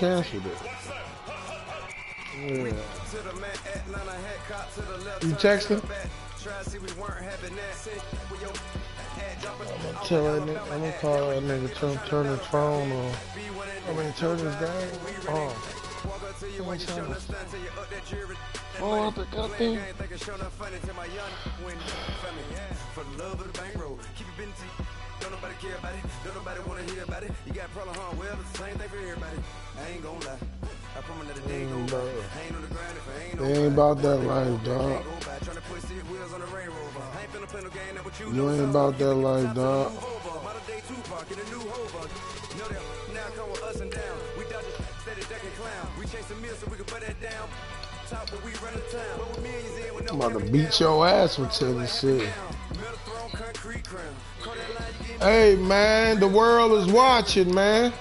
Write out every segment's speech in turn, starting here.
canceled it. Yeah. You texting? I'm gonna tell that nigga, I'm gonna call that nigga, turn his phone on. Turn his game off. Oh, the goddamn. Don't nobody care about it. Don't nobody wanna hear about it. You got a problem, huh? Well, it's the same thing for everybody. I ain't gonna lie. I promise that the day go by. I ain't on the ground if I ain't on. It ain't about that life, dog. You ain't about that life, dog. I'm about to beat your ass with Tennessee. Hey, man, the world is watching, man.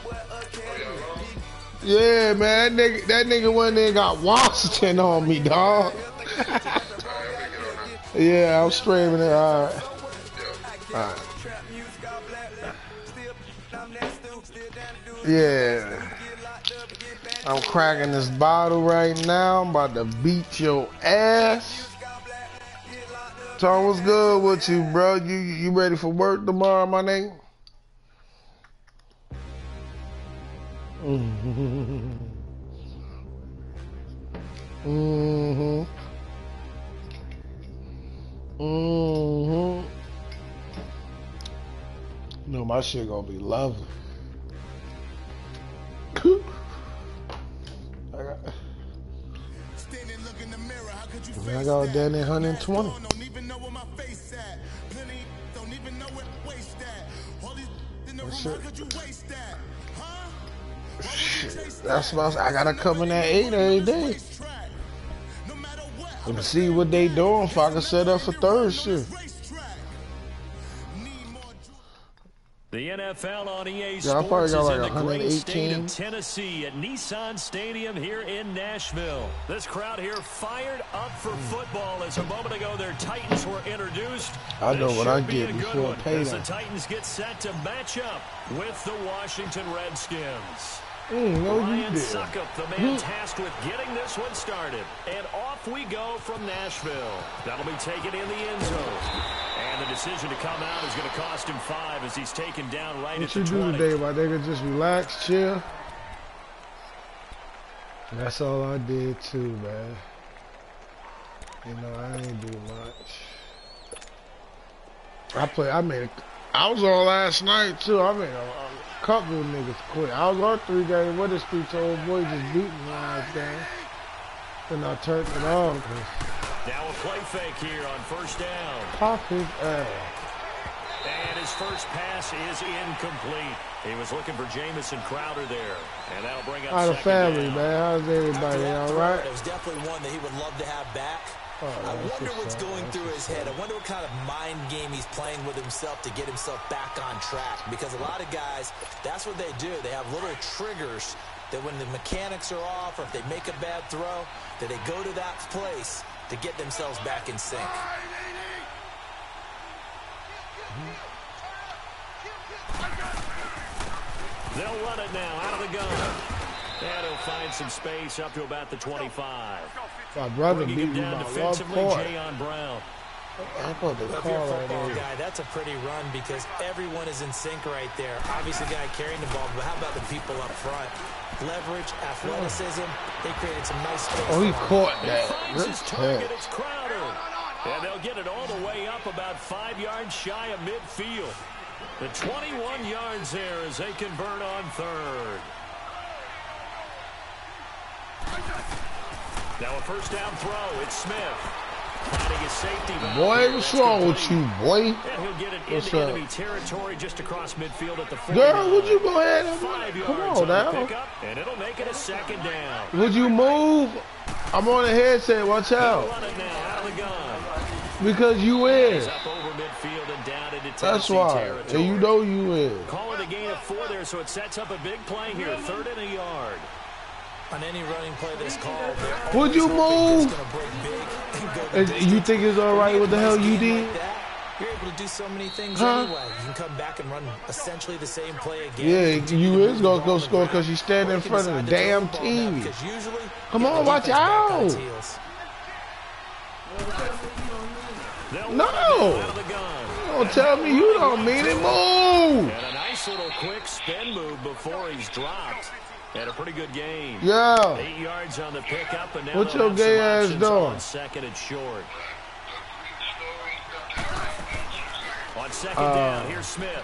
Yeah, man, that nigga went there and got Washington on me, dog. Yeah, I'm streaming it. All right. All right. Yeah. I'm cracking this bottle right now. I'm about to beat your ass. Tom, what's good with you, bro? You ready for work tomorrow, my nigga? Mm-hmm. Mm-hmm. Mm-hmm. No, my shit gonna be lovely. I got down there 120. Shit. That's why I gotta come in at 8 every day. And see what they doing if I can set up for third shift. The NFL on EA Sports is in the great state of Tennessee at Nissan Stadium here in Nashville. This crowd here fired up for football as a moment ago their Titans were introduced. I know what I get before payday. As the Titans get set to match up with the Washington Redskins. Ryan Suckup, the man tasked with getting this one started. And off we go from Nashville. That'll be taken in the end zone. And the decision to come out is going to cost him 5 as he's taken down right at the 20. What you do today, my nigga? Just relax, chill. That's all I did too, man. You know, I ain't do much. I was on last night too. I made a couple of niggas quit. I was on 3-game winning streak, so old boy just beat me last game. Then I turned it on. Now a play fake here on first down. Pop his ass. And his first pass is incomplete. He was looking for Jamison Crowder there. And that'll bring up How's the family, down. Man? How's everybody? All right? It was definitely one that he would love to have back. I wonder what's going through his head. I wonder what kind of mind game he's playing with himself to get himself back on track. Because a lot of guys, that's what they do. They have little triggers that when the mechanics are off or if they make a bad throw, that they go to that place to get themselves back in sync. They'll run it now out of the gun. And he'll find some space up to about the 25. My brother beat me down by defensively, 1 point. Jayon Brown. If you're a football guy, that's a pretty run because everyone is in sync right there. Obviously, the guy carrying the ball, but how about the people up front? Leverage, athleticism, they created some nice space. Oh, he caught that. Finds his target, it's Crowder. And they'll get it all the way up about 5 yards shy of midfield. The 21 yards there as they convert on third. Now a first down throw. It's Smith. Finding his safety. Boy, what's wrong with you, boy? And he'll get it into enemy territory just across midfield at the 4. Girl, would you go ahead and 5 yards come on now? Pickup, and it'll make it a second down. Would you move? I'm on the headset. Watch out. Run it now out of the gun. Because you is. Up over midfield and down into That's why. territory. And you know you is. Call it a gain of 4 there, so it sets up a big play here. 3rd and a yard. On any running play that's called, would you move? You think it's all right? What the hell you did? you're able to do so many things anyway. You can come back and run essentially the same play again. Yeah, you is going to go score because you stand in front of the damn TV. Come on, watch out. No. Don't tell me you don't mean it. Move. And a nice little quick spin move before he's dropped. Had a pretty good game. Yeah. 8 yards on the pickup, and now what your gay ass doing? On second and short. On second down, here's Smith.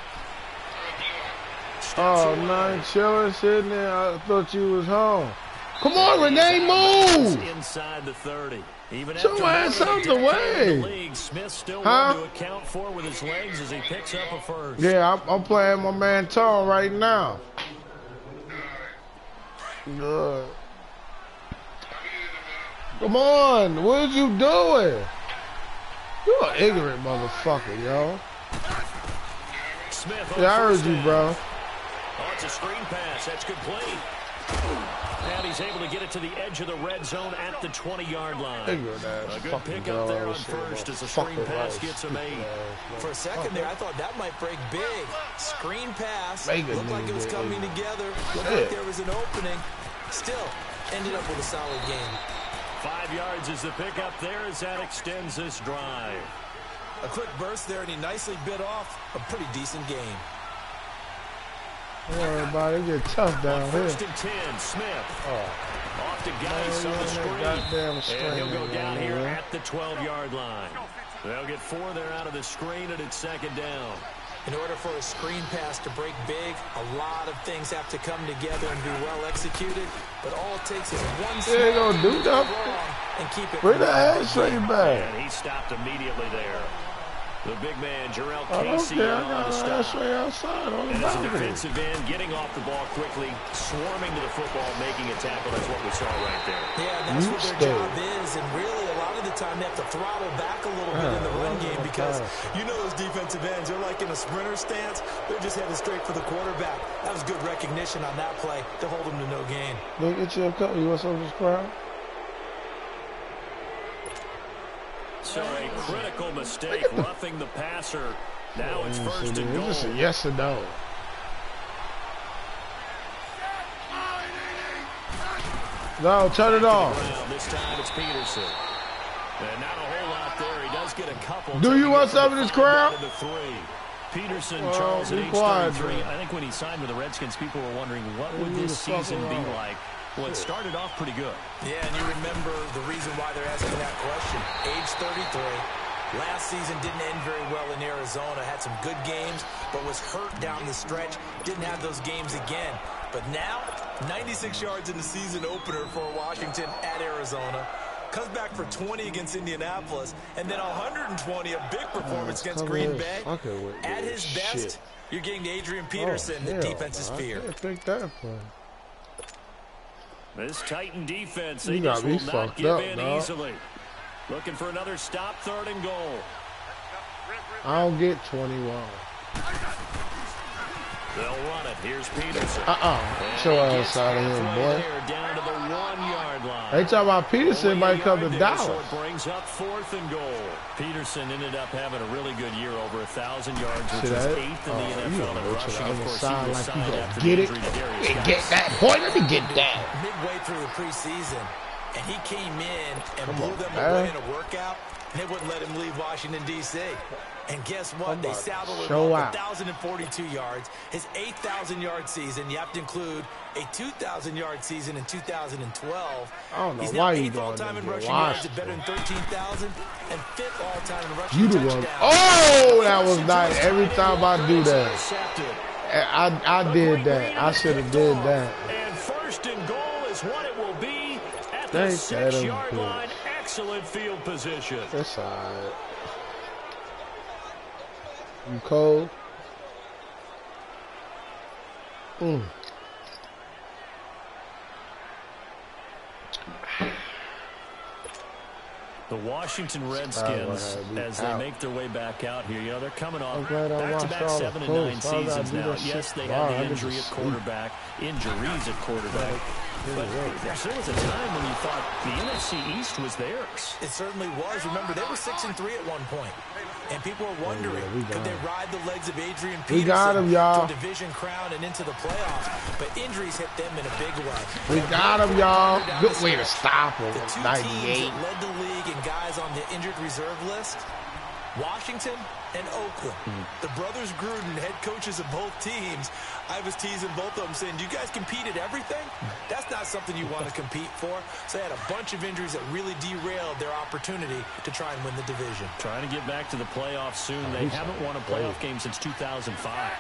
Oh, no, chilling, sitting there. I thought you was home. Come on, Renee, move. Inside the 30. Even show my ass out the way. Smith still one to account for with his legs as he picks up a first. Yeah, I'm playing my man Tom right now. Good. Come on, what you doing? You an ignorant motherfucker, yo. Smith, yeah, I heard you, bro. Oh, it's a screen pass. That's complete. And he's able to get it to the edge of the red zone at the 20-yard line. A good pickup there on first as the screen pass gets him 8. For a second there, I thought that might break big. Screen pass. Looked like it was coming together. Looked like there was an opening. Still, ended up with a solid game. 5 yards is the pickup there as that extends this drive. A quick burst there, and he nicely bit off a pretty decent game. Don't worry about it. It get tough down here. First and 10, Smith. Off to Geis on the screen. And he'll go down here at the 12-yard line. They'll get 4 there out of the screen, and it's second down. In order for a screen pass to break big, a lot of things have to come together and be well executed. But all it takes is one small do that and keep it. Bring the ass straight back. And he stopped immediately there. The big man, Jarrell Casey, on the stop. Outside on the and as a defensive end, getting off the ball quickly, swarming to the football, making a tackle. That's what we saw right there. Yeah, and that's what their job is. And really, a lot of the time, they have to throttle back a little bit in the run game because you know those defensive ends, they're like in a sprinter stance. They're just heading straight for the quarterback. That was good recognition on that play to hold them to no gain. Look at your cup. You want some of this crowd? So a critical mistake, roughing the passer. Now it's first and goal. This is yes or no. No, turn it off. This time it's Peterson. And not a whole lot there. He does get a couple. Do you want some of this crowd? Peterson, Charles, at age 33. I think when he signed with the Redskins, people were wondering what would this season be like. Well, it started off pretty good. Yeah, and you remember the reason why they're asking that question. Age 33. Last season didn't end very well in Arizona. Had some good games, but was hurt down the stretch. Didn't have those games again. But now, 96 yards in the season opener for Washington at Arizona. Comes back for 20 against Indianapolis. And then 120, a big performance against Green Bay. At his best, you're getting Adrian Peterson, the defense's fear. I think that play. This Titan defense, they just will not give in easily. Looking for another stop, 3rd and goal. I don't get 21. They'll run it. Here's Peterson. Show us out of here, boy. Down to the 1-yard line. They talk about Peterson might come to Dallas. So it brings up 4th and goal. Peterson ended up having a really good year, over 1,000 yards, which is 8th in the NFL in rushing. Of course, he was signed after the injury to Darius Geis. Get that, boy. Let me get that. Midway through the preseason, and he came in and blew them away in a workout, and they wouldn't let him leave Washington, D.C. And guess what? They saddled him up 1,042 yards. His 8,000-yard season. You have to include a 2,000-yard season in 2012. I don't know He's why now you 8th all-time in rushing yards at better than 13,000 and 5th all-time in rushing touchdowns. Oh, that was nice. Every time I do that, I did that. I should have did that. And 1st and goal is what it will be at the 6-yard line. Excellent field position. That's all right. You cold? The Washington Redskins, as they make their way back out here, you know, they're coming off back-to-back 7 and 9 seasons now. Yes, they had the injury at quarterback, injuries at quarterback. But there still was a time when you thought the NFC East was theirs. It certainly was. Remember, they were 6-3 at one point. And people were wondering, could they ride the legs of Adrian Peterson to a division crown and into the playoffs? But injuries hit them in a big way. We got him, y'all. Good way to stop him. The two teams that led the league and guys on the injured reserve list, Washington and Oakland. The brothers Gruden, head coaches of both teams. I was teasing both of them saying, do you guys compete at everything? That's not something you want to compete for. So they had a bunch of injuries that really derailed their opportunity to try and win the division. Trying to get back to the playoffs soon. They haven't won a playoff game since 2005.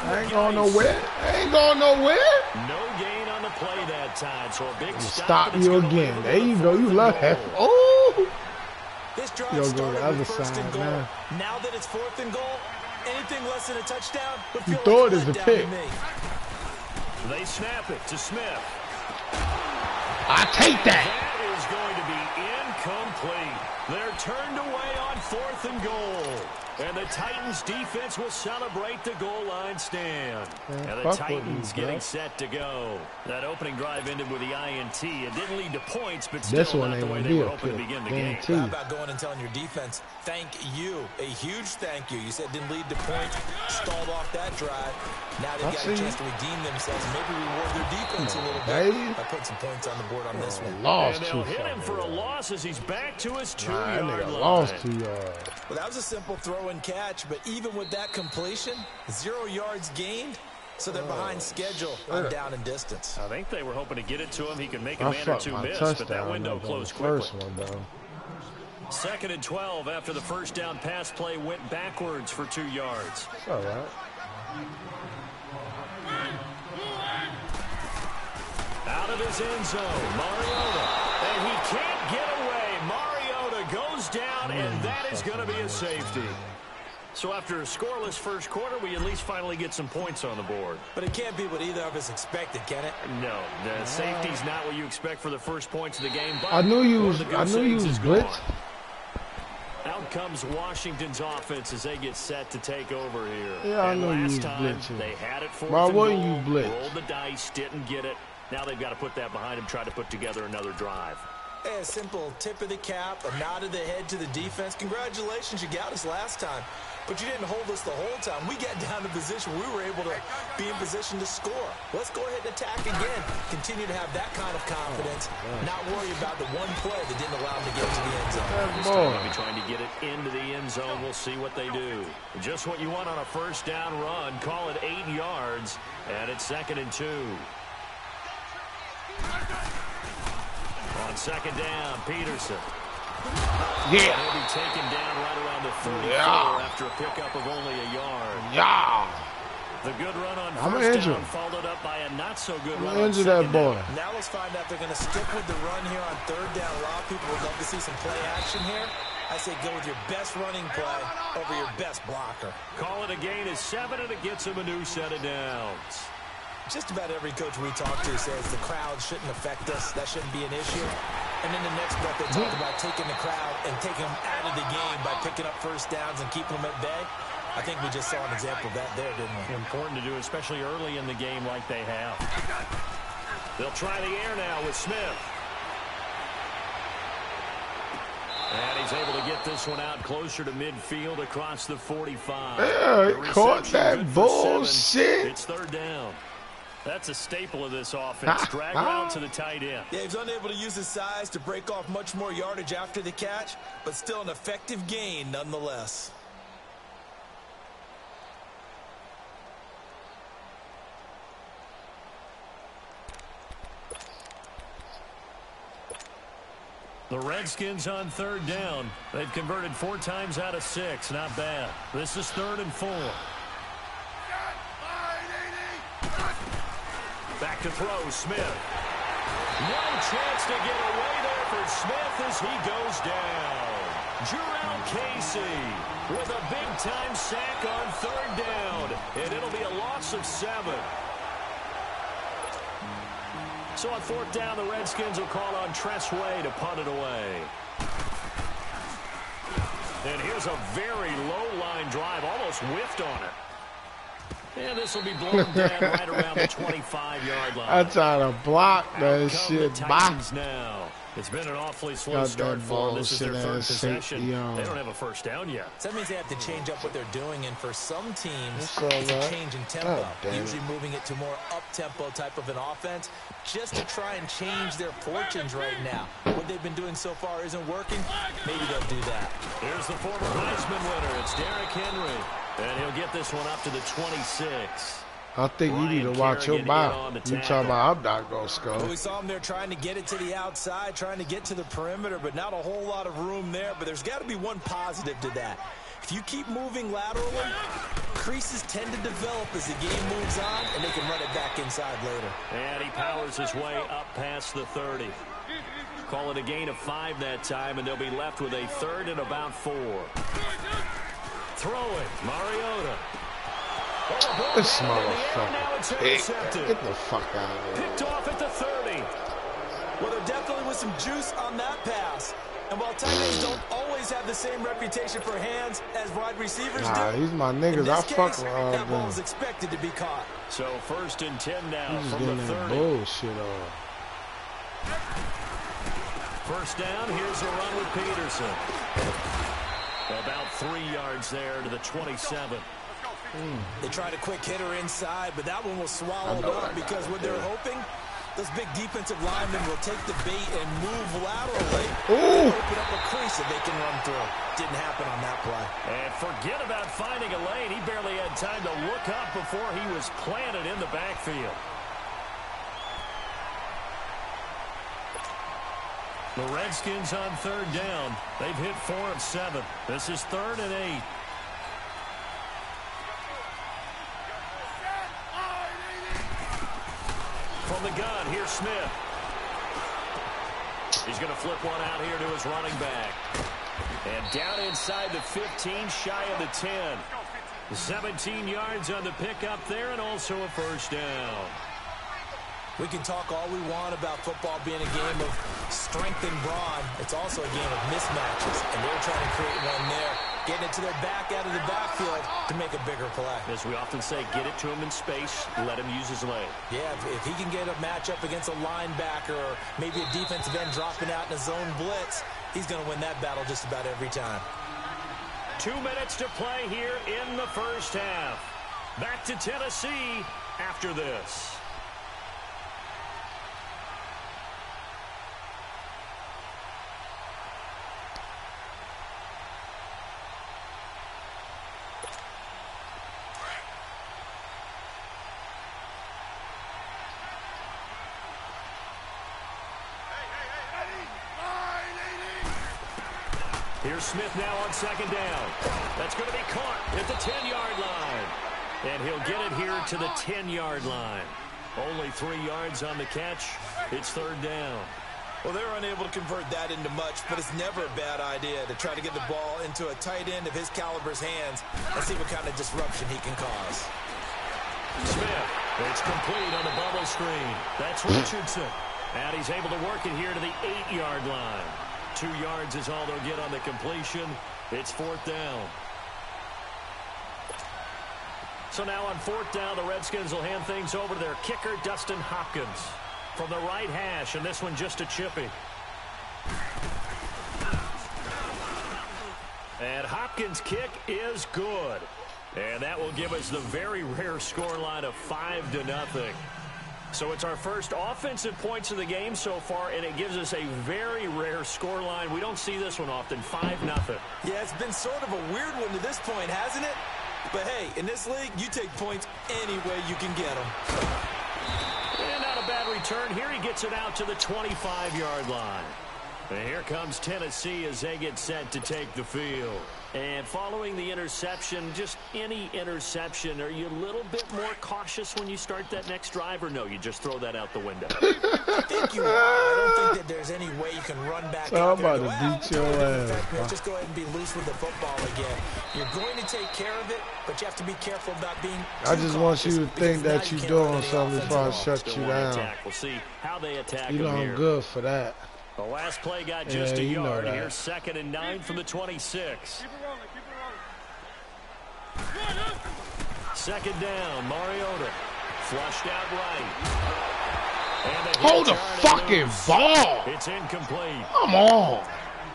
I ain't going nowhere. Ain't going nowhere. No gain on the play that time, so a big stop you again. There you go. You love that. Oh. This drive started with first and goal. Now that it's 4th and goal, anything less than a touchdown would feel like a letdown to me. They snap it to Smith. I take that. That is going to be incomplete. They're turned away on 4th and goal. And the Titans defense will celebrate the goal line stand. And the Titans getting set to go. That opening drive ended with the INT. It didn't lead to points, but still not the way they were hoping to begin the game. How about going and telling your defense, thank you, a huge thank you. You said didn't lead to points, stalled off that drive. Now they've got a chance to redeem themselves. Maybe reward their defense a little bit by putting some points on the board on this one. And they'll hit him for a loss as he's back to his 2-yard line. Lost 2 yards. Well, that was a simple throw and catch, but even with that completion, 0 yards gained, so they're behind schedule on down and distance. I think they were hoping to get it to him. He could make a man or two miss, but that window closed quickly. 2nd and 12 after the first down pass play went backwards for 2 yards. That's all right. Out of his end zone, Mariota, and he can't get away. Mariota goes down, and that is going to be a safety. So after a scoreless first quarter, we at least finally get some points on the board. But it can't be what either of us expected, can it? No, the safety's not what you expect for the first points of the game. But I knew you was blitzed. Out comes Washington's offense as they get set to take over here. Yeah, I know you was blitzing. They had it 4th and goal, rolled the dice, didn't get it. Now they've got to put that behind them, try to put together another drive. A simple tip of the cap, a nod of the head to the defense. Congratulations, you got us last time. But you didn't hold us the whole time. We got down to position. We were able to be in position to score. Let's go ahead and attack again. Continue to have that kind of confidence. Not worry about the one play that didn't allow them to get to the end zone. This time they'll be trying to get it into the end zone. We'll see what they do. Just what you want on a first down run. Call it 8 yards. And it's 2nd and 2. On 2nd down, Peterson. Yeah. He'll be taken down right around the 34 after a pickup of only a yard. Yeah. The good run on first down followed up by a not-so-good run on that boy. Now let's find out they're going to stick with the run here on 3rd down. A lot of people would love to see some play action here. I say go with your best running play over your best blocker. Call it a gain of 7, and it gets him a new set of downs. Just about every coach we talk to says the crowd shouldn't affect us. That shouldn't be an issue. And in the next breath, they talk about taking the crowd and taking them out of the game by picking up first downs and keeping them at bay. I think we just saw an example of that there, didn't we? Important to do, especially early in the game like they have. They'll try the air now with Smith. And he's able to get this one out closer to midfield across the 45. Yeah, caught that bullshit. It's 3rd down. That's a staple of this offense. Drag route to the tight end. Yeah, he's unable to use his size to break off much more yardage after the catch, but still an effective gain nonetheless. The Redskins on 3rd down. They've converted 4 times out of 6. Not bad. This is 3rd and 4. Back to throw, Smith. No chance to get away there for Smith as he goes down. Jurrell Casey with a big-time sack on 3rd down. And it'll be a loss of 7. So on 4th down, the Redskins will call on Tress Way to punt it away. And here's a very low-line drive, almost whiffed on it. And this will be blown down right around the 25-yard line. I try to block that shit. Now. It's been an awfully slow start for them. This is their third possession. They don't have a first down yet. So that means they have to change up what they're doing, and for some teams, it's a change in tempo. Usually moving it to more up-tempo type of an offense just to try and change their fortunes right now. What they've been doing so far isn't working. Maybe they'll do that. Here's the former Heisman winner. It's Derrick Henry. And he'll get this one up to the 26. I think you need to watch your mouth. You talking about I'm not going to score. Well, we saw him there trying to get it to the outside, trying to get to the perimeter, but not a whole lot of room there. But there's got to be one positive to that. If you keep moving laterally, creases tend to develop as the game moves on, and they can run it back inside later. And he powers his way up past the 30. Call it a gain of 5 that time, and they'll be left with a 3rd and about 4. Throwing, Mariota. This motherfucker. Get the fuck out of here. Picked off at the 30. Well, there definitely was some juice on that pass. And while tight ends don't always have the same reputation for hands as wide receivers do, these my niggas. I fuck with all that ball them. is expected to be caught. So 1st and 10 now He's from the 30. Bullshit on. First down, here's a run with Peterson. About 3 yards there to the 27. They tried a quick hitter inside, but that one was swallowed up because what they're hoping, those big defensive linemen will take the bait and move laterally. Open up a crease that they can run through. Didn't happen on that play. And forget about finding a lane. He barely had time to look up before he was planted in the backfield. The Redskins on 3rd down. They've hit 4 of 7. This is 3rd and 8. From the gun, here's Smith. He's going to flip one out here to his running back. And down inside the 15, shy of the 10. 17 yards on the pickup there, and also a first down. We can talk all we want about football being a game of strength and brawn. It's also a game of mismatches, and they're trying to create one there, getting it to their back out of the backfield to make a bigger play. As we often say, get it to him in space, let him use his leg. Yeah, if he can get a matchup against a linebacker or maybe a defensive end dropping out in a zone blitz, he's going to win that battle just about every time. 2 minutes to play here in the first half. Back to Tennessee after this. Here's Smith now on 2nd down. That's going to be caught at the 10-yard line. And he'll get it here to the 10-yard line. Only 3 yards on the catch. It's 3rd down. Well, they're unable to convert that into much, but it's never a bad idea to try to get the ball into a tight end of his caliber's hands and see what kind of disruption he can cause. Smith, it's complete on the bubble screen. That's Richardson. And he's able to work it here to the 8-yard line. 2 yards is all they'll get on the completion. It's 4th down. So now on 4th down, the Redskins will hand things over to their kicker, Dustin Hopkins. From the right hash, and this one just a chippy. And Hopkins' kick is good. And that will give us the very rare scoreline of 5-0. So it's our first offensive points of the game so far, and it gives us a very rare scoreline. We don't see this one often, 5-0. Yeah, it's been sort of a weird one to this point, hasn't it? But hey, in this league, you take points any way you can get them. And not a bad return. Here he gets it out to the 25-yard line. And here comes Tennessee as they get set to take the field. And following the interception, just any interception, are you a little bit more cautious when you start that next drive, or no, you just throw that out the window? I think you are. I don't think that there's any way you can run back out there and go, beat your ass. Just go ahead and be loose with the football again. You're going to take care of it, but you have to be careful about being I just want you to think that you're doing something before I shut you down. We'll see how they attack You know I'm good for that. The last play got just a yard. Here's 2nd and 9 from the 26. Second down, Mariota. Flushed out right. Hold the fucking ball. It's incomplete. Come on.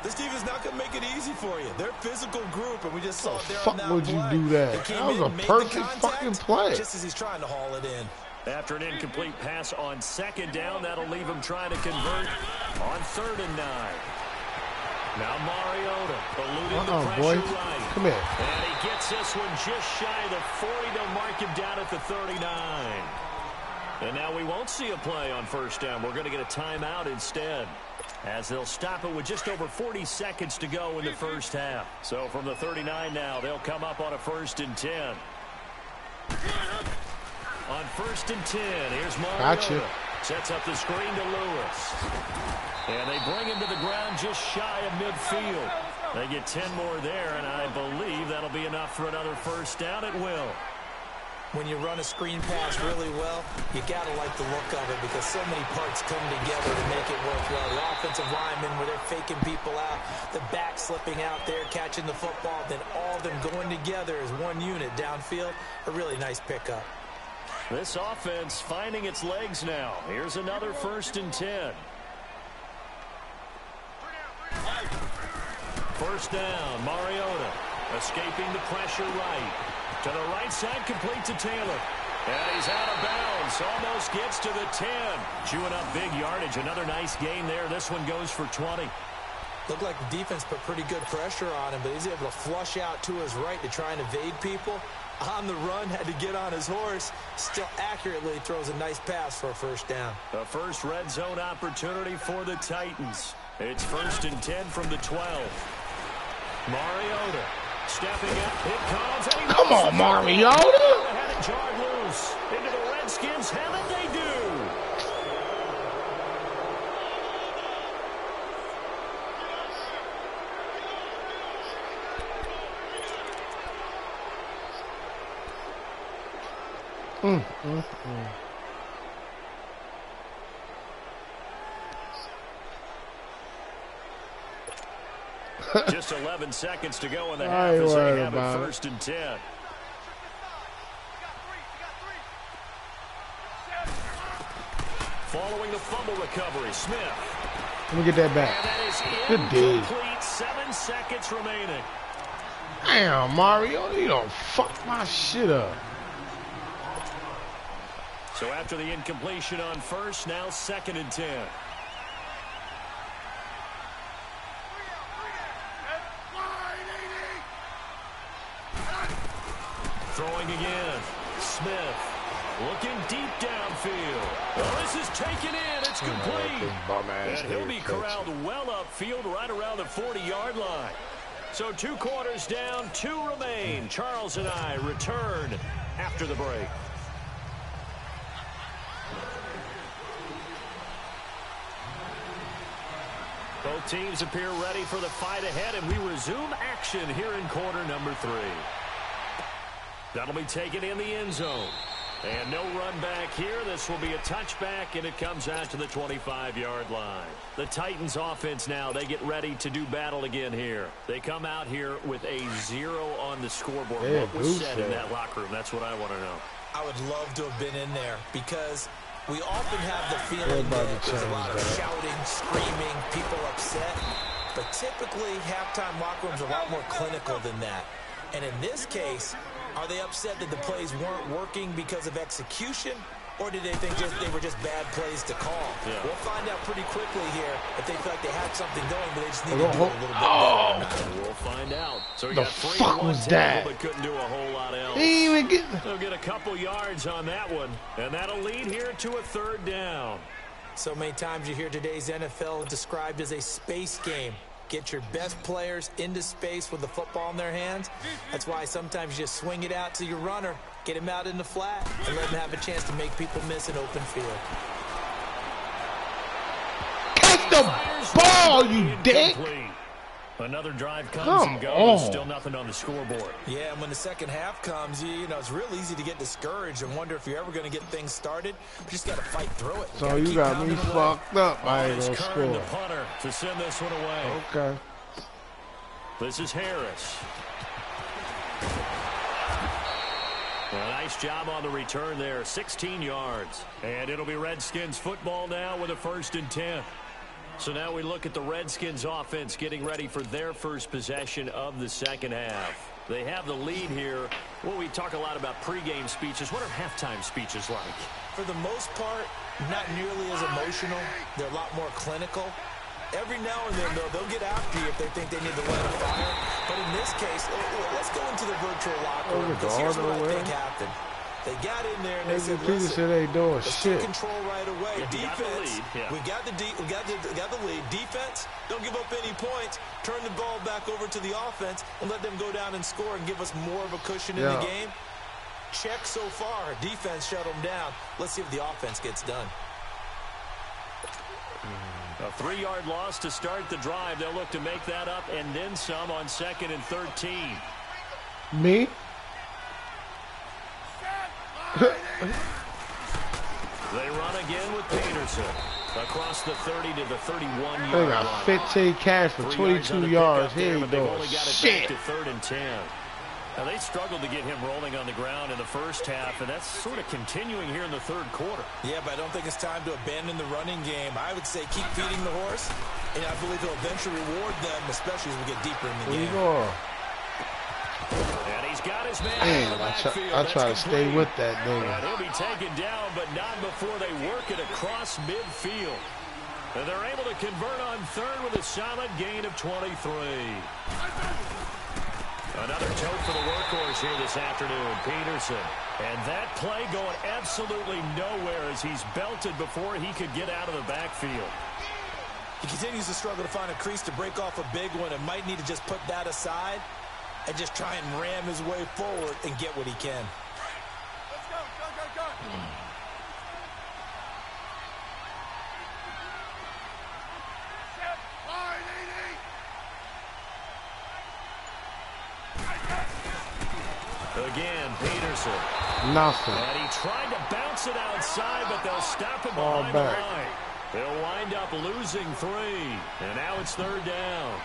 This team is not going to make it easy for you. They're a physical group, and we just saw it there on that play. Fuck would you do that? That was a perfect fucking play. Just as he's trying to haul it in. After an incomplete pass on second down, that'll leave him trying to convert on 3rd and 9. Now Mariota eluding the pressure right. Come here. And he gets this one just shy of the 40 to mark him down at the 39. And now we won't see a play on 1st down. We're going to get a timeout instead, as they'll stop it with just over 40 seconds to go in the 1st half. So from the 39 now, they'll come up on a 1st and 10. On 1st and 10, here's Mariota. Gotcha. Sets up the screen to Lewis. And they bring him to the ground just shy of midfield. They get 10 more there, and I believe that'll be enough for another 1st down. It will. When you run a screen pass really well, you got to like the look of it because so many parts come together to make it work well. The offensive linemen, where they're faking people out, the back slipping out there, catching the football, then all of them going together as one unit downfield. A really nice pickup. This offense finding its legs now. Here's another 1st and 10. 1st down, Mariota escaping the pressure right. To the right side, complete to Taylor. And he's out of bounds. Almost gets to the 10. Chewing up big yardage. Another nice gain there. This one goes for 20. Looked like the defense put pretty good pressure on him, but he's able to flush out to his right to try and evade people. On the run, had to get on his horse. Still accurately throws a nice pass for a 1st down. The first red zone opportunity for the Titans. It's 1st and 10 from the 12. Mariota stepping up. It comes. Come on, Mariota. Had it jarred loose into the Redskins. Haven't they do? Just 11 seconds to go in the half as they have it 1st and 10. Following the fumble recovery, Smith. Let me get that back. And that is good incomplete. 7 seconds remaining. Damn, Mario, you don't fuck my shit up. So after the incompletion on 1st, now 2nd and 10. Throwing again. Smith looking deep downfield. Oh, this is taken in. It's complete. And he'll be corralled well upfield right around the 40-yard line. So 2 quarters down, 2 remain. Charles and I return after the break. Both teams appear ready for the fight ahead, and we resume action here in quarter number 3. That'll be taken in the end zone. And no run back here. This will be a touchback, and it comes out to the 25-yard line. The Titans offense now, they get ready to do battle again here. They come out here with a 0 on the scoreboard. What was said in that locker room? That's what I want to know. I would love to have been in there because we often have the feeling that there's a lot of shouting, screaming, people upset. But typically, halftime locker rooms are a lot more clinical than that. And in this case, are they upset that the plays weren't working because of execution, or did they think they were just bad plays to call? Yeah. We'll find out pretty quickly here if they feel like they had something going, but they just need to do it a little bit better. We'll find out. So we the got 3 fuck was that? But couldn't do a whole lot else. He even get... They'll get a couple yards on that one, and that'll lead here to a 3rd down. So many times you hear today's NFL described as a space game. Get your best players into space with the football in their hands. That's why sometimes you just swing it out to your runner, get him out in the flat, and let him have a chance to make people miss an open field. Catch the ball, you dick! Another drive comes and goes. Still nothing on the scoreboard. Yeah, and when the second half comes, you know, it's real easy to get discouraged and wonder if you're ever going to get things started. You just got to fight through it. So you got me fucked up. I ain't going to score. The punter to send this one away. Okay. This is Harris. A nice job on the return there, 16 yards. And it'll be Redskins football now with a 1st and 10. So now we look at the Redskins offense getting ready for their first possession of the second half. They have the lead here. Well, we talk a lot about pregame speeches. What are halftime speeches like? For the most part, not nearly as emotional. They're a lot more clinical. Every now and then, though, they'll get after you if they think they need to light a fire. But in this case, let's go into the virtual locker room, because here's what I think happened. They got in there and they said, listen, let's take control right away. Defense, we got the lead. Defense, don't give up any points. Turn the ball back over to the offense and let them go down and score and give us more of a cushion in the game. Check so far. Defense shut them down. Let's see if the offense gets done. A 3-yard loss to start the drive. They'll look to make that up and then some on 2nd and 13. Me? They run again with Peterson across the 30 to the 31-yard They got line. 15 catch for 22 yards. Here he goes. Shit. To 3rd and 10. Now, they struggled to get him rolling on the ground in the first half, and that's sort of continuing here in the 3rd quarter. Yeah, but I don't think it's time to abandon the running game. I would say keep feeding the horse, and I believe he'll eventually reward them, especially as we get deeper in the game. And he's got his man Man, in the backfield. I try to stay with that nigga. And he'll be taken down, but not before they work it across midfield. And they're able to convert on 3rd with a solid gain of 23. Another tote for the workhorse here this afternoon, Peterson. And that play going absolutely nowhere as he's belted before he could get out of the backfield. He continues to struggle to find a crease to break off a big one and might need to just put that aside and just try and ram his way forward and get what he can. Let's go, go. Again, Peterson. Nothing. And he tried to bounce it outside, but they'll stop him behind the line. They'll wind up losing 3. And now it's 3rd down.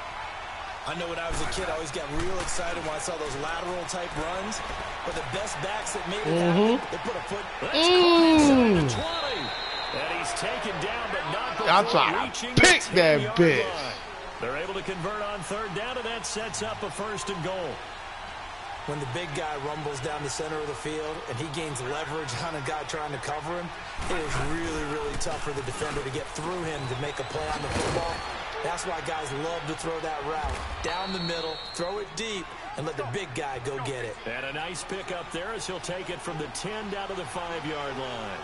I know when I was a kid, I always got real excited when I saw those lateral-type runs. But the best backs that made it happen, they put a foot. That's caught 20. And he's taken down, but not before reaching the 10-yard line. They're able to convert on 3rd down, and that sets up a 1st and goal. When the big guy rumbles down the center of the field and he gains leverage on a guy trying to cover him, it is really, really tough for the defender to get through him to make a play on the football. That's why guys love to throw that route. Down the middle, throw it deep, and let the big guy go get it. And a nice pickup there as he'll take it from the 10 down to the 5-yard line.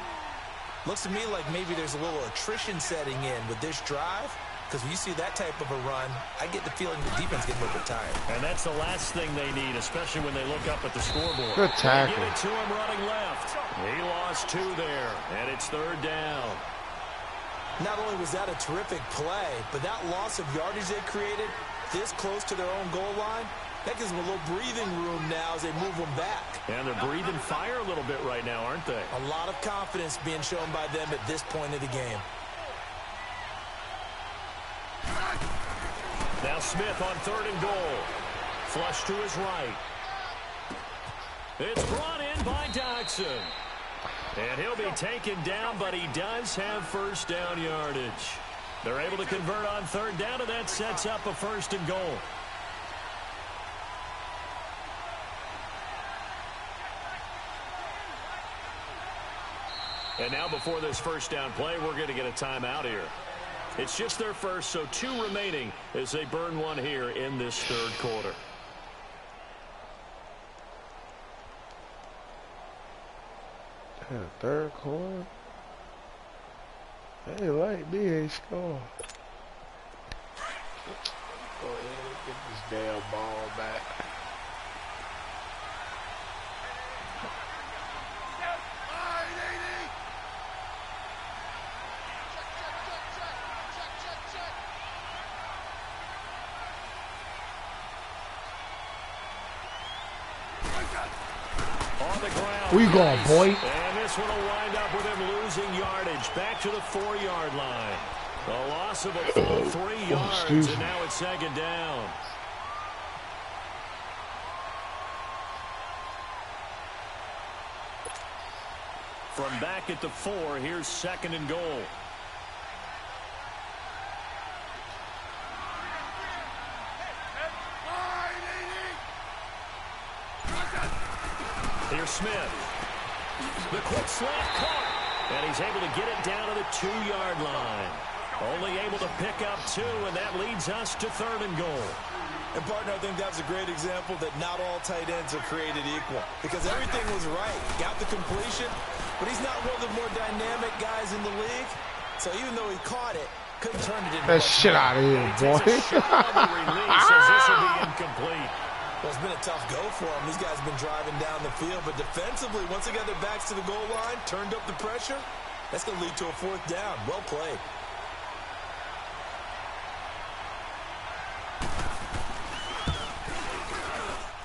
Looks to me like maybe there's a little attrition setting in with this drive. Because when you see that type of a run, I get the feeling the defense getting a little bit tired. And that's the last thing they need, especially when they look up at the scoreboard. Good tackle. Give it to him running left. He lost 2 there, and it's 3rd down. Not only was that a terrific play, but that loss of yardage they created this close to their own goal line, that gives them a little breathing room now as they move them back. And they're breathing fire a little bit right now, aren't they? A lot of confidence being shown by them at this point of the game. Now Smith on 3rd and goal. Flush to his right. It's brought in by Dodson. And he'll be taken down, but he does have 1st down yardage. They're able to convert on 3rd down, and that sets up a 1st and goal. And now before this 1st down play, we're going to get a timeout here. It's just their first, so 2 remaining as they burn 1 here in this 3rd quarter. Yeah, 3rd quarter. They like me, ain't score. Go ahead and get this damn ball back. On the ground. Where you going, boy? And this one will wind up with him losing yardage back to the 4-yard line. A loss of a full 3 yards, and now it's 2nd down. From back at the 4, here's 2nd and goal. Here's Smith. The quick slant caught. And he's able to get it down to the 2-yard line. Only able to pick up 2, and that leads us to 3rd and goal. And, partner, I think that was a great example that not all tight ends are created equal. Because everything was right. Got the completion, but he's not one of the more dynamic guys in the league. So even though he caught it, couldn't turn it into that shit out of here, boy. Release as this will be incomplete. Well, it's been a tough go for him. These guys have been driving down the field, but defensively, once they got their backs to the goal line, turned up the pressure, that's going to lead to a 4th down. Well played.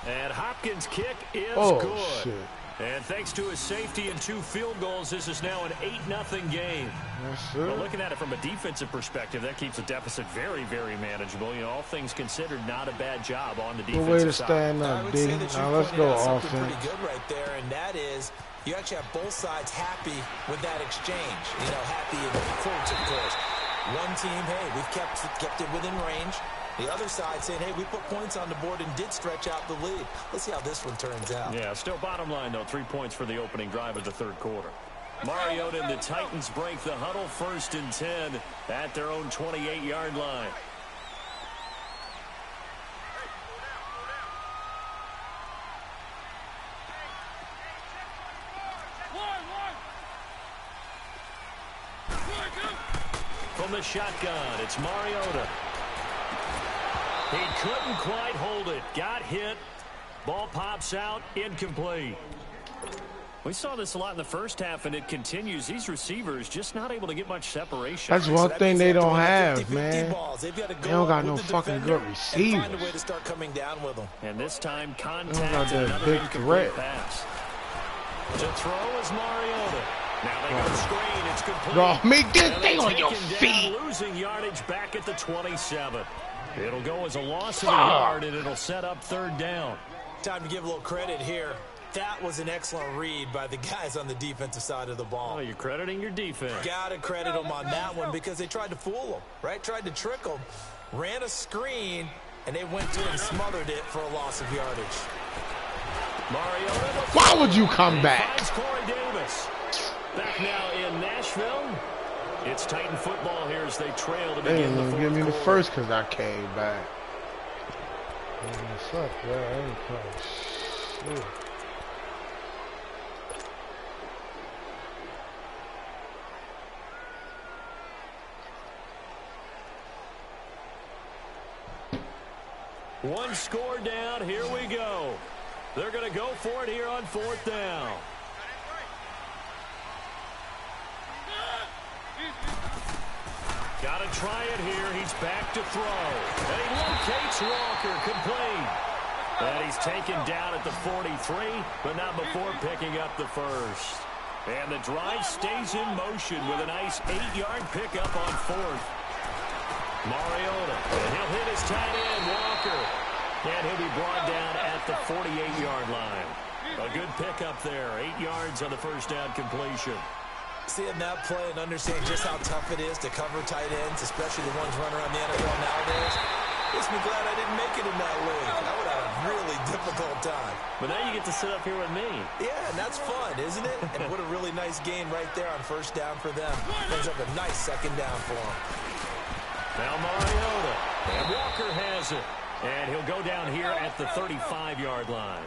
And Hopkins' kick is good. Shit. And thanks to his safety and 2 field goals, this is now an 8-0 game. Yes, But looking at it from a defensive perspective, that keeps the deficit very, very manageable. You know, all things considered, not a bad job on the defensive Good way to side. stand up, D. Now let's go offense. Pretty good right there, and that is you actually have both sides happy with that exchange. You know, happy in quotes, of course. One team, hey, we've kept it within range. The other side saying, hey, we put points on the board and did stretch out the lead. Let's see how this one turns out. Yeah, still bottom line, though, 3 points for the opening drive of the 3rd quarter. Mariota and the Titans break the huddle, 1st and 10 at their own 28-yard line. From the shotgun, it's Mariota. He couldn't quite hold it. Got hit. Ball pops out. Incomplete. We saw this a lot in the first half, and it continues. These receivers just not able to get much separation. That's one thing they don't have, man. They don't got no fucking good receivers. Find a way to start coming down with them. And this time, contact. They don't got that Another big incomplete threat. pass. To throw is Mariota. Now they go screen. It's complete. Bro, make this And thing they're on your taken feet. down, losing yardage back at the 27. It'll go as a loss of a yard, and it'll set up 3rd down. Time to give a little credit here. That was an excellent read by the guys on the defensive side of the ball. Oh, you're crediting your defense. Got to credit them on that one because they tried to fool them, right? Tried to trick them. Ran a screen, and they went to it and smothered it for a loss of yardage. Mariota. Why would you come back? Finds Corey Davis. Back now in Nashville. It's Titan football here as they trail to They begin didn't the even 4th give me the quarter. first because I came back. What's up, bro? I ain't playing shit. One score down. Here we go. They're going to go for it here on 4th down. Got to try it here. He's back to throw. And he locates Walker, complete. And he's taken down at the 43, but not before picking up the first. And the drive stays in motion with a nice 8-yard pickup on 4th. Mariota, and he'll hit his tight end, Walker. And he'll be brought down at the 48-yard line. A good pickup there, 8 yards on the first down completion. Seeing that play and understanding just how tough it is to cover tight ends, especially the ones running around the NFL nowadays, makes me glad I didn't make it in that league. I would have a really difficult time. But now you get to sit up here with me. Yeah, and that's fun, isn't it? And what a really nice gain right there on first down for them. Brings up a nice 2nd down for them. Now Mariota, and Walker has it. And he'll go down here at the 35-yard line.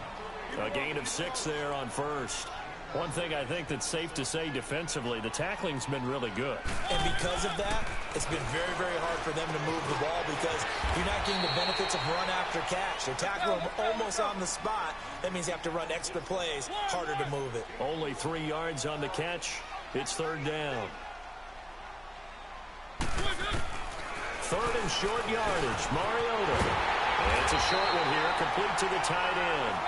A gain of 6 there on first. One thing I think that's safe to say defensively, the tackling's been really good. And because of that, it's been very, very hard for them to move the ball because you're not getting the benefits of run after catch. They tackle them almost on the spot. That means you have to run extra plays, harder to move it. Only 3 yards on the catch. It's 3rd down. 3rd and short yardage. Mariota. And it's a short one here, complete to the tight end.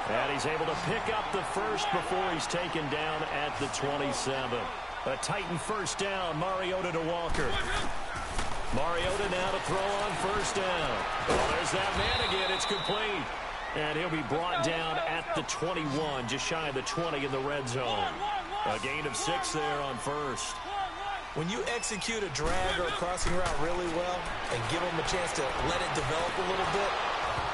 And he's able to pick up the first before he's taken down at the 27. A Titan first down, Mariota to Walker. Mariota now to throw on first down. Well, there's that man again. It's complete. And he'll be brought down at the 21, just shy of the 20 in the red zone. A gain of 6 there on first. When you execute a drag or a crossing route really well and give them a chance to let it develop a little bit,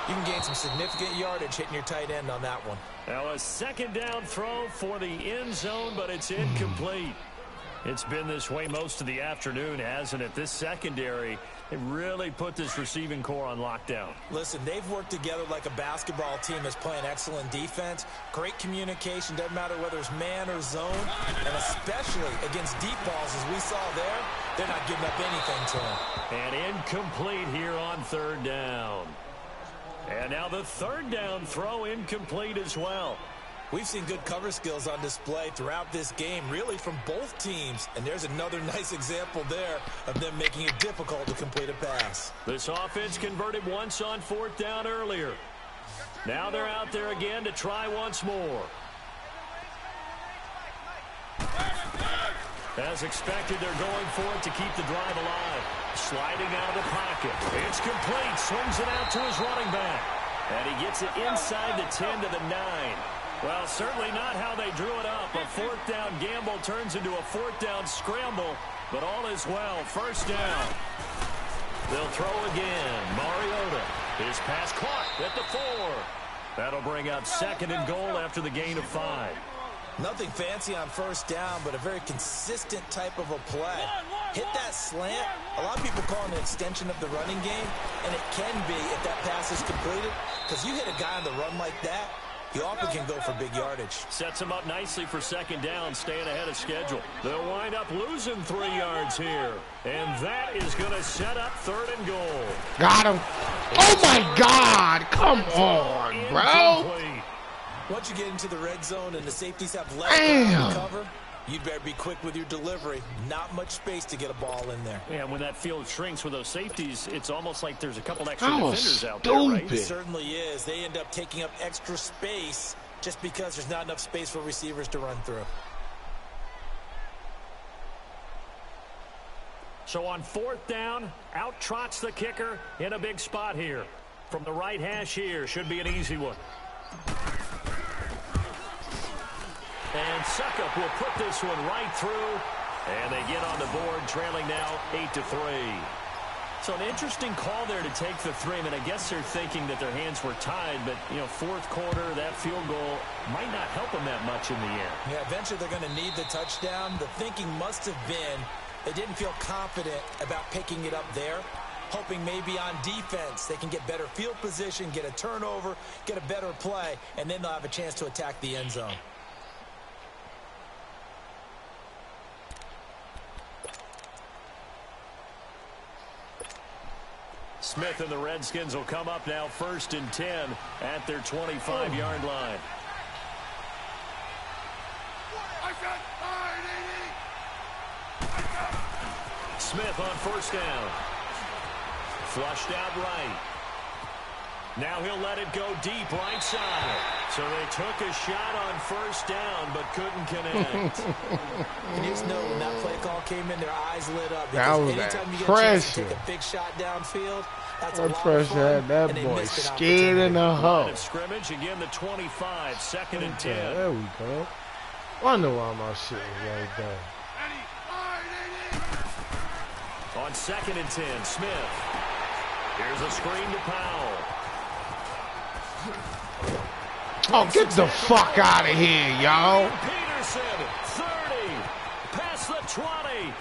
you can gain some significant yardage hitting your tight end on that one. Now a second down throw for the end zone, but it's incomplete. It's been this way most of the afternoon, hasn't it? This secondary, they really put this receiving core on lockdown. Listen, they've worked together like a basketball team that's playing excellent defense. Great communication, doesn't matter whether it's man or zone. And especially against deep balls, as we saw there, they're not giving up anything to them. And incomplete here on third down. And now the third down throw incomplete as well. We've seen good cover skills on display throughout this game, really from both teams. And there's another nice example there of them making it difficult to complete a pass. This offense converted once on fourth down earlier. Now they're out there again to try once more. As expected, they're going for it to keep the drive alive. Sliding out of the pocket. It's complete. Swings it out to his running back. And he gets it inside the 10 to the 9. Well, certainly not how they drew it up. A fourth down gamble turns into a fourth down scramble, but all is well. First down. They'll throw again. Mariota. His pass caught at the 4. That'll bring up second and goal after the gain of 5. Nothing fancy on first down, but a very consistent type of a play. Hit that slant. A lot of people call it an extension of the running game, and it can be if that pass is completed, because you hit a guy on the run like that, you often can go for big yardage. Sets him up nicely for second down, staying ahead of schedule. They'll wind up losing 3 yards here. And that is going to set up third and goal. Got him. Oh, my God. Come on, bro. Once you get into the red zone and the safeties have less ground to cover, you'd better be quick with your delivery. Not much space to get a ball in there. Yeah, when that field shrinks with those safeties, it's almost like there's a couple extra defenders out there, right? It certainly is. They end up taking up extra space just because there's not enough space for receivers to run through. So on fourth down, out trots the kicker in a big spot here. From the right hash here, should be an easy one. And Suckup will put this one right through. And they get on the board, trailing now 8-3. So an interesting call there to take the 3. I mean, I guess they're thinking that their hands were tied, but, you know, fourth quarter, that field goal might not help them that much in the end. Yeah, eventually they're going to need the touchdown. The thinking must have been they didn't feel confident about picking it up there, hoping maybe on defense they can get better field position, get a turnover, get a better play, and then they'll have a chance to attack the end zone. Smith and the Redskins will come up now 1st and 10 at their 25-yard line. Smith on first down. Flushed out right. Now he'll let it go deep right side. So they took a shot on first down but couldn't connect. And you just know when that play call came in, their eyes lit up. That was anytime you get pressure. a chance to take a big shot downfield, that's a lot of pressure fun, had that boy scared in the hole. Scrimmage again, the 25, 2nd and 10. There we go. Wonder why my shit is right there. On 2nd and 10, Smith. Here's a screen to Powell. Oh, get the fuck out of here, y'all. Peterson, 30, past the 20,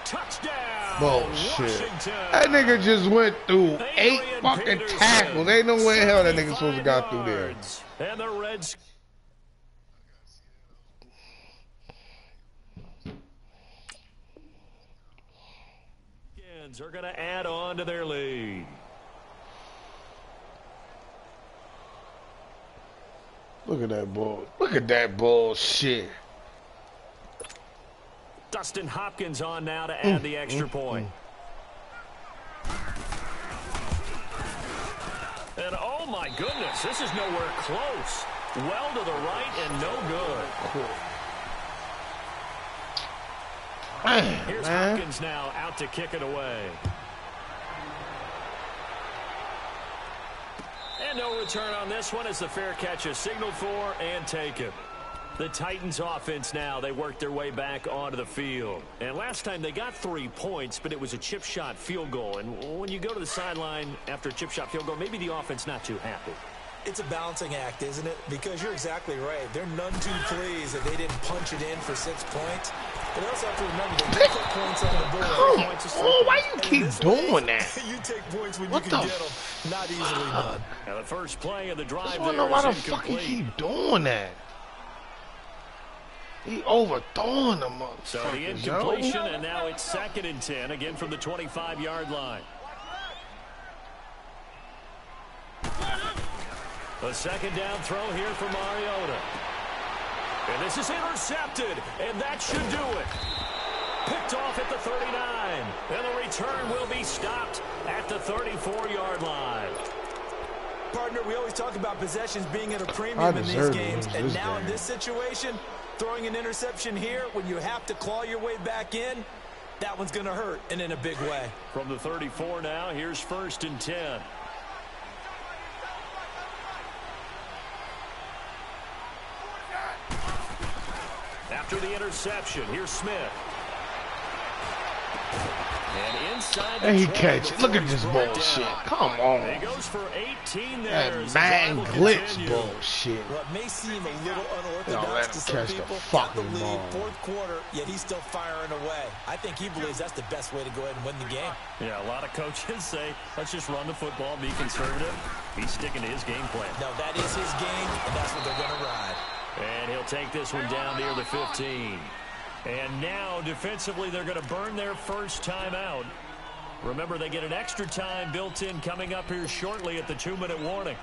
touchdown. Bullshit. Washington. That nigga just went through 8 fucking tackles. Ain't no way in hell that nigga supposed to got through there. And the Reds. Are going to add on to their lead. Look at that bull. Look at that bullshit. Dustin Hopkins on now to add the extra point. And oh my goodness, this is nowhere close. Well to the right and no good. Here's Hopkins now out to kick it away. And no return on this one as the fair catch is signaled for and taken. The Titans offense now, they work their way back onto the field. And last time they got 3 points, but it was a chip shot field goal. And when you go to the sideline after a chip shot field goal, maybe the offense not too happy. It's a balancing act, isn't it? Because you're exactly right. They're none too pleased that they didn't punch it in for 6 points. But they also have to remember they did put points on the board. Oh, why you keep doing that? You take points when you can get them. Not easily done. Now the first play of the drive I don't know why the fuck he keep doing that. He overthrowing the motherfuckers. So the incompletion, and now it's 2nd and 10, again from the 25-yard line. A second down throw here for Mariota. And this is intercepted, and that should do it. Picked off at the 39, and the return will be stopped at the 34-yard line. Partner, we always talk about possessions being at a premium in these games, and now in this situation, throwing an interception here when you have to claw your way back in, that one's going to hurt, and in a big way. From the 34 now, here's 1st and 10. After the interception, here's Smith. And inside the he catch it. Look at this bullshit. Come on. He goes for 18 there. That man glitch bullshit. Well, it may seem a little Don't unorthodox let to him some catch the people. fucking Got the ball. lead, 4th quarter, yet he's still firing away. I think he believes that's the best way to go ahead and win the game. Yeah, a lot of coaches say, let's just run the football, be conservative. He's sticking to his game plan. No, that is his game, and that's what they're going to ride. And he'll take this one down near the 15. And now, defensively, they're going to burn their first timeout. Remember, they get an extra time built in coming up here shortly at the 2-minute warning.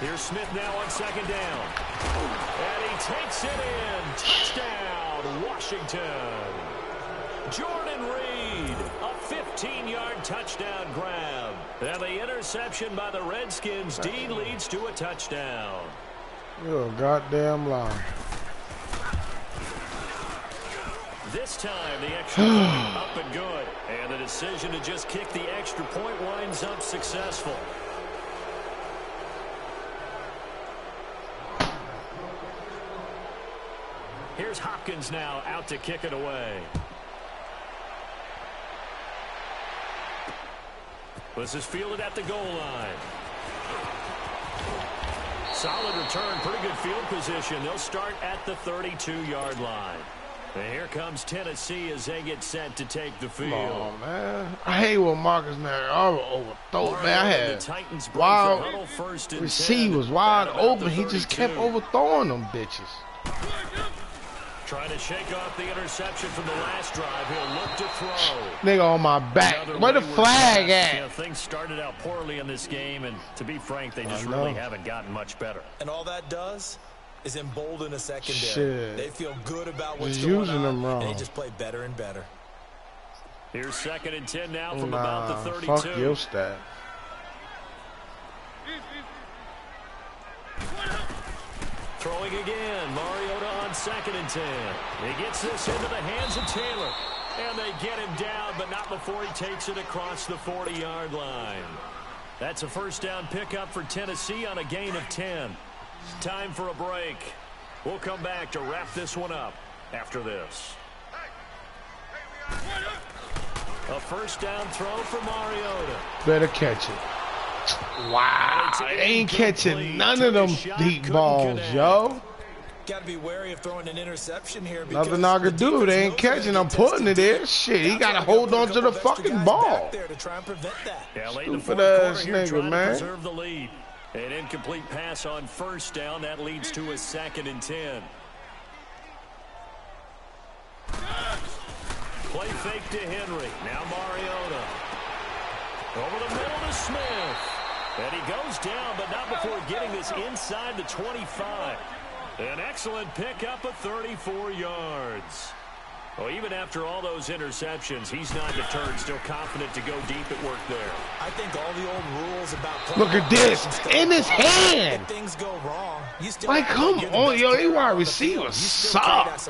Here's Smith now on 2nd down. And he takes it in. Touchdown, Washington. Jordan Reed, a 15-yard touchdown grab. And the interception by the Redskins, Dean leads to a touchdown. You're a goddamn lie. This time, the extra point up and good. And the decision to just kick the extra point winds up successful. Here's Hopkins now out to kick it away. This is fielded at the goal line. Solid return, pretty good field position. They'll start at the 32-yard line. And here comes Tennessee as they get set to take the field. Come on, man. I hate when Marcus Mariota overthrow it, man. I had wild receivers wide open. He just kept overthrowing them bitches. Trying to shake off the interception from the last drive. He'll look to throw. Nigga on my back. Where the flag at? Yeah, things started out poorly in this game, and to be frank, they just really haven't gotten much better. And all that does is embolden a secondary. Shit. They feel good about what's Just going using on, them wrong. and they just play better and better. Here's 2nd and 10 now from about the 32. Fuck your stat. Throwing again, Mariota on 2nd and 10. He gets this into the hands of Taylor. And they get him down, but not before he takes it across the 40-yard line. That's a first down pickup for Tennessee on a gain of 10. Time for a break. We'll come back to wrap this one up after this. A first down throw for Mariota. Better catch it. Wow, they ain't catching none of them deep balls, yo. Got to be wary of throwing an interception here. Nothing I could do. They ain't catching. I'm putting it there. Shit, he got to hold on to the fucking ball. Yeah, late in the Stupid fourth ass quarter here, nigga, trying to man. preserve the lead. An incomplete pass on first down. That leads to a 2nd and 10. Play fake to Henry. Now Mariota. Over the middle to Smith. And he goes down, but not before getting this inside the 25. An excellent pickup of 34 yards. Well, even after all those interceptions, he's not deterred, still confident to go deep at work there. I think all the old rules about look at this in his hand. If things go wrong, you still like, come on, yo, they wide receivers suck.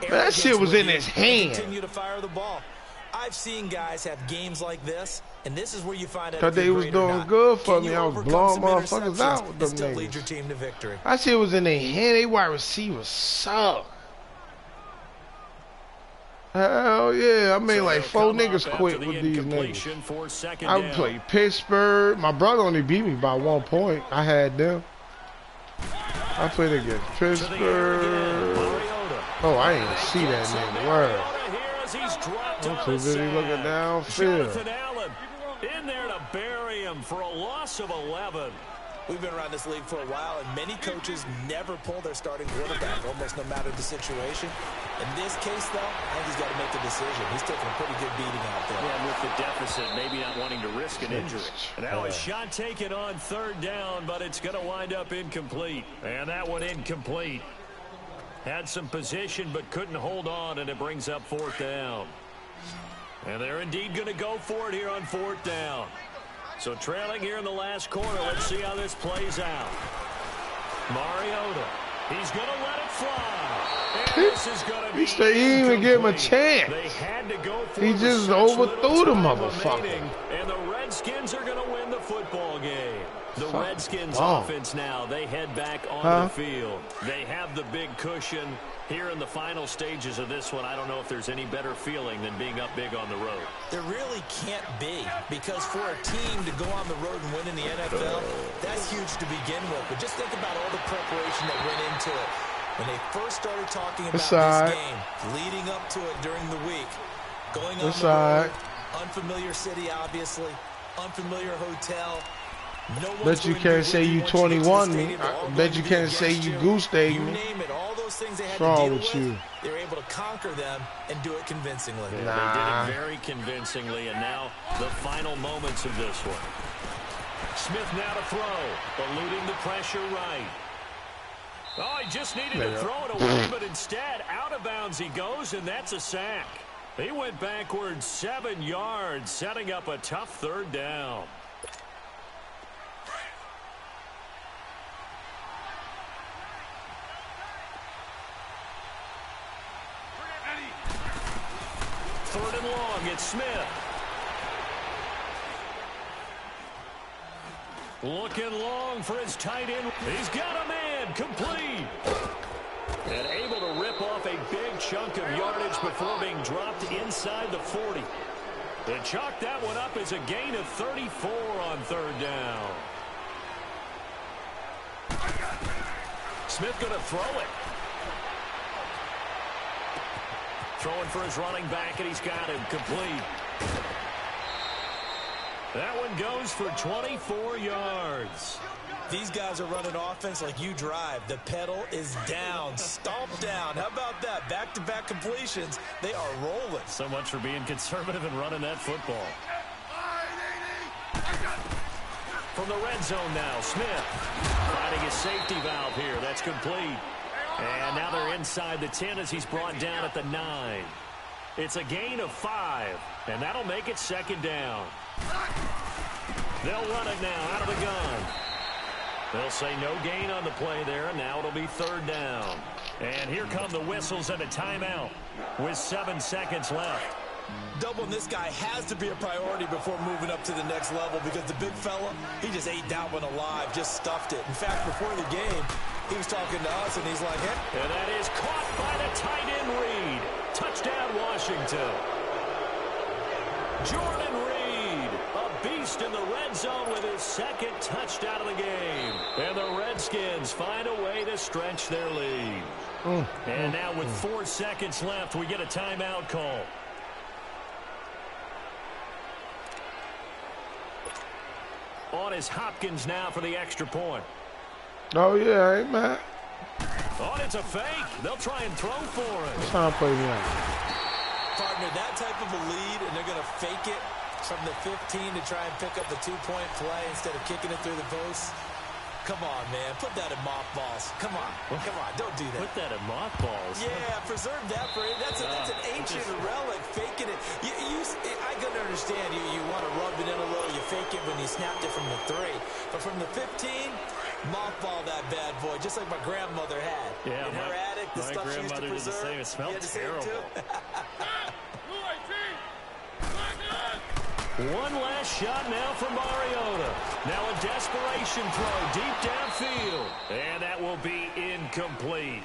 That shit was in his hand. Continue to fire the ball. I've seen guys have games like this, and this is where you find out. Thought they was doing good for me. I was blowing motherfuckers out with them still lead your team to victory. That shit was in their hand. They wide receivers suck. Hell yeah. I mean, like 4 niggas quit with these niggas. I played Pittsburgh. My brother only beat me by 1 point. I had them. I played against Pittsburgh. Oh, I didn't even see that nigga. Word. I'm too busy looking downfield. In there to bury him for a loss of 11. We've been around this league for a while, and many coaches never pull their starting quarterback, almost no matter the situation. In this case, though, I think he's got to make the decision. He's taking a pretty good beating out there. Yeah, and with the deficit, maybe not wanting to risk an injury. Now a shot taken on 3rd down, but it's going to wind up incomplete. And that one incomplete. Had some position, but couldn't hold on, and it brings up 4th down. And they're indeed going to go for it here on 4th down. So trailing here in the last quarter. Let's see how this plays out. Mariota. He's going to let it fly. And this is going to be he didn't even give him a chance. They had to go for he just overthrew the motherfucker. And the Redskins are going to win the football game. The Redskins offense now, they head back on the field. They have the big cushion here in the final stages of this one. I don't know if there's any better feeling than being up big on the road. There really can't be, because for a team to go on the road and win in the NFL, that's huge to begin with. But just think about all the preparation that went into it. When they first started talking about this game, leading up to it during the week, going on the road, unfamiliar city, obviously, unfamiliar hotel. Bet you can't say you 21 me. Bet you can't say you goose egg me. What's wrong with you? They were able to conquer them and do it convincingly. Yeah, they did it very convincingly, and now the final moments of this one. Smith now to throw, eluding the pressure right. Oh, he just needed to throw it away, but instead, out of bounds he goes, and that's a sack. He went backwards 7 yards, setting up a tough 3rd down. Third and long, it's Smith. Looking long for his tight end. He's got a man, complete. And able to rip off a big chunk of yardage before being dropped inside the 40. They chalk that one up as a gain of 34 on 3rd down. Smith going to throw it. Throwing for his running back, and he's got him complete. That one goes for 24 yards. These guys are running offense like you drive. The pedal is down, stomped down. How about that? Back-to-back completions. They are rolling. So much for being conservative and running that football. From the red zone now, Smith finding his safety valve here. That's complete. And now they're inside the 10 as he's brought down at the 9. It's a gain of 5, and that'll make it 2nd down. They'll run it now out of the gun. They'll say no gain on the play there, and now it'll be 3rd down. And here come the whistles and a timeout with 7 seconds left. Doubling this guy has to be a priority before moving up to the next level, because the big fella, he just ate that one alive, just stuffed it. In fact, before the game, he was talking to us, and he's like, hey. And that is caught by the tight end Reed. Touchdown, Washington. Jordan Reed, a beast in the red zone with his 2nd touchdown of the game. And the Redskins find a way to stretch their lead. And now with 4 seconds left, we get a timeout call. On is Hopkins now for the extra point. Oh, yeah, ain't mad. Oh, it's a fake. They'll try and throw for it. Trying to play me out. Partner, that type of a lead, and they're going to fake it from the 15 to try and pick up the 2-point play instead of kicking it through the post. come on, man. Put that in mothballs. Come on. Come on. Don't do that. Put that in mothballs? Yeah, preserve that for it. That's an ancient relic. Faking it. I can understand you want to rub it in a little. You fake it when you snapped it from the 3. But from the 15, mothball that bad boy, just like my grandmother had. Yeah, in her attic, the stuff she used to preserve. Did the same. It smelled terrible. One last shot now from Mariota. Now a desperation throw deep downfield. And that will be incomplete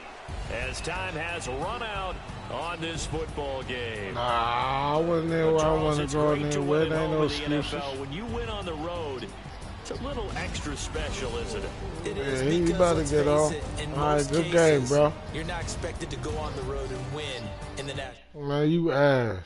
as time has run out on this football game. Nah, I wasn't there where I want to go in there with. Ain't no excuses. When you win on the road, it's a little extra special, isn't it? It is, yeah, he about to get off. All right, good game, bro. You're not expected to go on the road and win in the national. Man, you ass.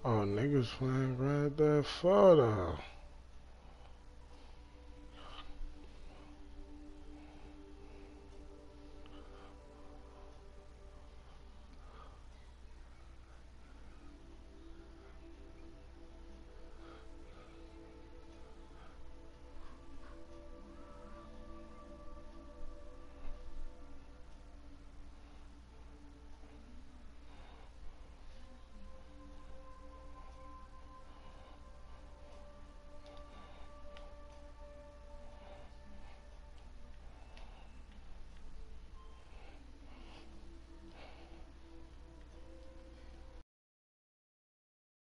Oh, niggas playing Grand Theft Auto.